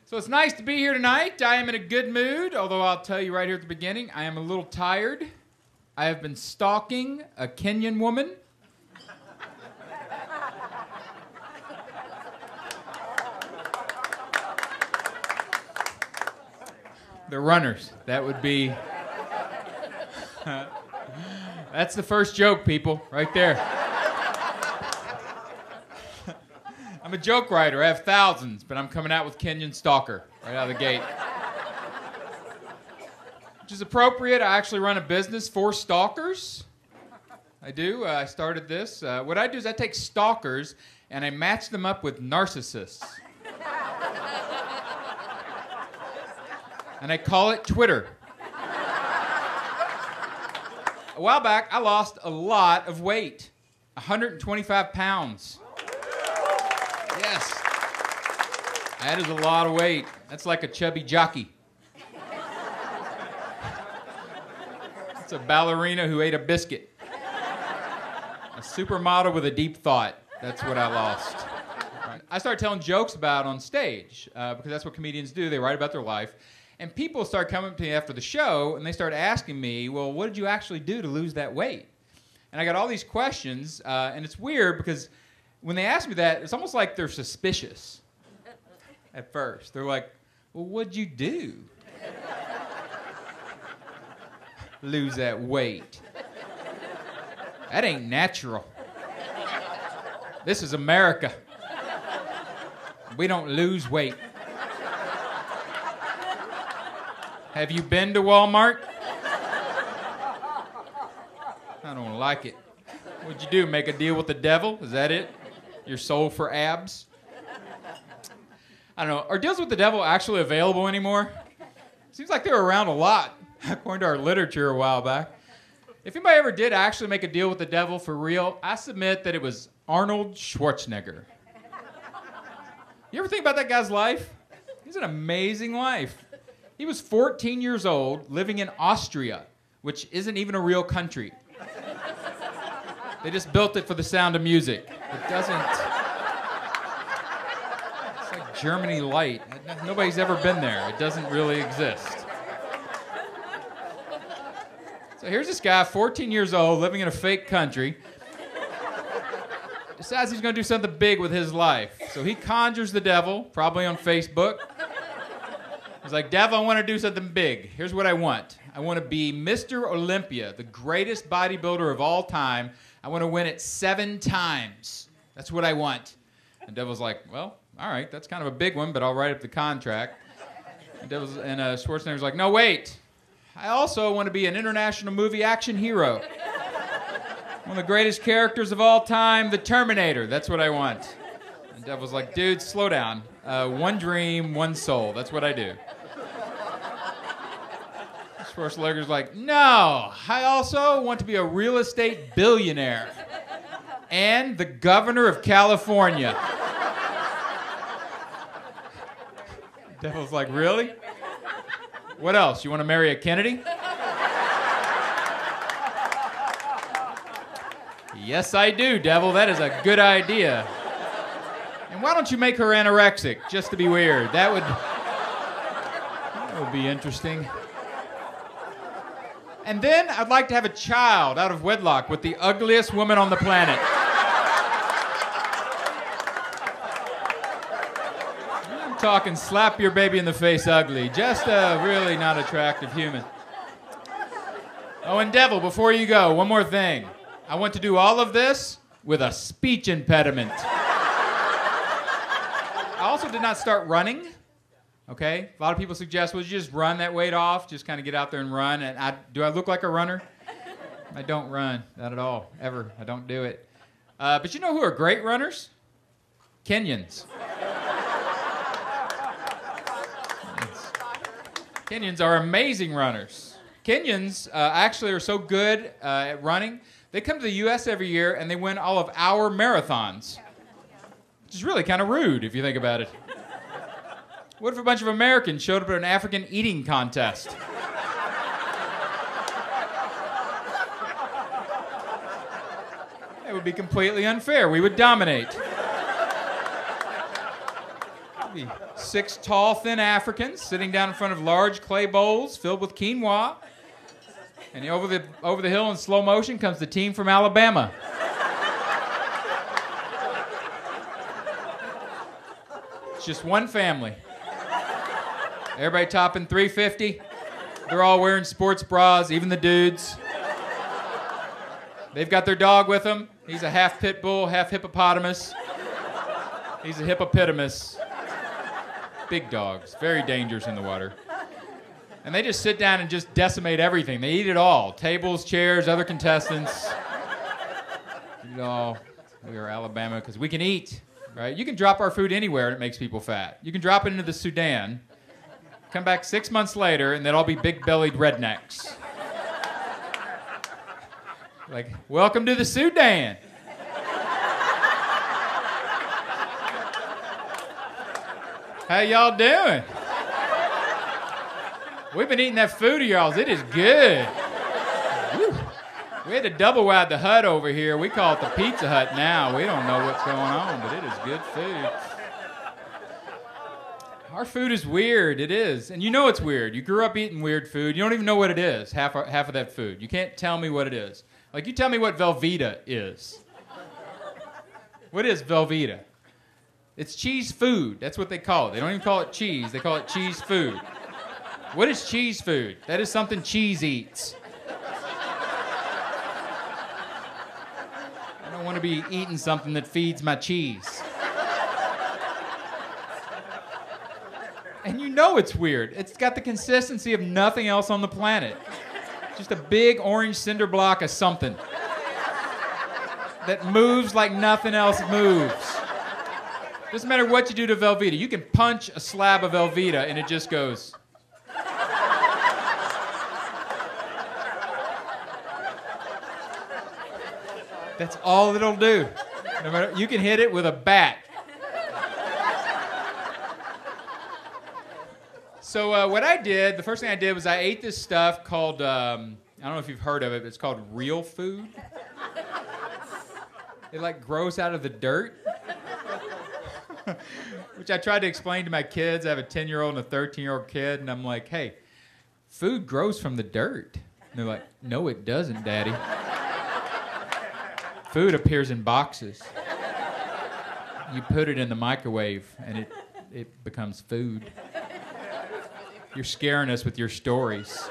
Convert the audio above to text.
So it's nice to be here tonight. I am in a good mood, although I'll tell you right here at the beginning, I am a little tired. I have been stalking a Kenyan woman. They're runners. That would be... That's the first joke, people, right there. I'm a joke writer. I have thousands, but I'm coming out with Kenyan stalker right out of the gate. Which is appropriate. I actually run a business for stalkers. I do. I started this. What I do is I take stalkers and I match them up with narcissists. And I call it Twitter. A while back, I lost a lot of weight. 125 pounds. Yes. That is a lot of weight. That's like a chubby jockey. It's a ballerina who ate a biscuit. A supermodel with a deep thought. That's what I lost. Right. I started telling jokes about on stage because that's what comedians do. They write about their life. And people start coming up to me after the show and they start asking me, well, what did you actually do to lose that weight? And I got all these questions, and it's weird because when they ask me that, it's almost like they're suspicious at first. They're like, well, what'd you do? Lose that weight. That ain't natural. This is America. We don't lose weight. Have you been to Walmart? I don't like it. What'd you do, make a deal with the devil? Is that it? Your soul for abs? I don't know. Are deals with the devil actually available anymore? Seems like they were around a lot, according to our literature a while back. If anybody ever did actually make a deal with the devil for real, I submit that it was Arnold Schwarzenegger. You ever think about that guy's life? He's an amazing life. He was 14 years old, living in Austria, which isn't even a real country. They just built it for the sound of music. It doesn't... It's like Germany Light. Nobody's ever been there. It doesn't really exist. So here's this guy, 14 years old, living in a fake country. Decides he's going to do something big with his life. So he conjures the devil, probably on Facebook. He's like, devil, I want to do something big. Here's what I want. I want to be Mr. Olympia, the greatest bodybuilder of all time. I want to win it 7 times. That's what I want. And devil's like, well, all right, that's kind of a big one, but I'll write up the contract. And Schwarzenegger's like, no, wait. I also want to be an international movie action hero. One of the greatest characters of all time, the Terminator. That's what I want. And devil's like, dude, slow down. One dream, one soul. That's what I do. Schwarzenegger's like, no, I also want to be a real estate billionaire and the governor of California. Devil's like, really? What else? You want to marry a Kennedy? Yes, I do, devil. That is a good idea. And why don't you make her anorexic, just to be weird? That would be interesting. And then I'd like to have a child out of wedlock with the ugliest woman on the planet. I'm talking slap your baby in the face ugly. Just a really not attractive human. Oh, and devil, before you go, one more thing. I want to do all of this with a speech impediment. I also did not start running. Okay? A lot of people suggest, well, you just run that weight off, just kind of get out there and run. And do I look like a runner? I don't run, not at all, ever. I don't do it. But you know who are great runners? Kenyans. Kenyans are amazing runners. Kenyans actually are so good at running, they come to the U.S. every year and they win all of our marathons. Which is really kind of rude if you think about it. What if a bunch of Americans showed up at an African eating contest? It would be completely unfair. We would dominate. It'd be 6 tall, thin Africans sitting down in front of large clay bowls filled with quinoa. And over the hill in slow motion comes the team from Alabama. It's just one family. Everybody topping 350. They're all wearing sports bras, even the dudes. They've got their dog with them. He's a half pit bull, half hippopotamus. He's a hippopotamus. Big dogs, very dangerous in the water. And they just sit down and just decimate everything. They eat it all. Tables, chairs, other contestants. Eat it all. We are Alabama because we can eat, right? You can drop our food anywhere and it makes people fat. You can drop it into the Sudan, come back 6 months later, and they'll all be big-bellied rednecks. Like, welcome to the Sudan. How y'all doing? We've been eating that food of y'all's. It is good. Woo. We had to double wide the hut over here. We call it the Pizza Hut now. We don't know what's going on, but it is good food. Our food is weird. It is. And you know it's weird. You grew up eating weird food. You don't even know what it is, half of that food. You can't tell me what it is. Like, you tell me what Velveeta is. What is Velveeta? It's cheese food. That's what they call it. They don't even call it cheese. They call it cheese food. What is cheese food? That is something cheese eats. I don't want to be eating something that feeds my cheese. And you know it's weird. It's got the consistency of nothing else on the planet. Just a big orange cinder block of something that moves like nothing else moves. Doesn't matter what you do to Velveeta. You can punch a slab of Velveeta and it just goes. That's all it'll do. No matter, you can hit it with a bat. So what I did, the first thing I did was I ate this stuff called, I don't know if you've heard of it, but it's called real food. It like grows out of the dirt. Which I tried to explain to my kids. I have a 10-year-old and a 13-year-old kid, and I'm like, hey, food grows from the dirt. And they're like, no, it doesn't, Daddy. Food appears in boxes. You put it in the microwave, and it becomes food. You're scaring us with your stories.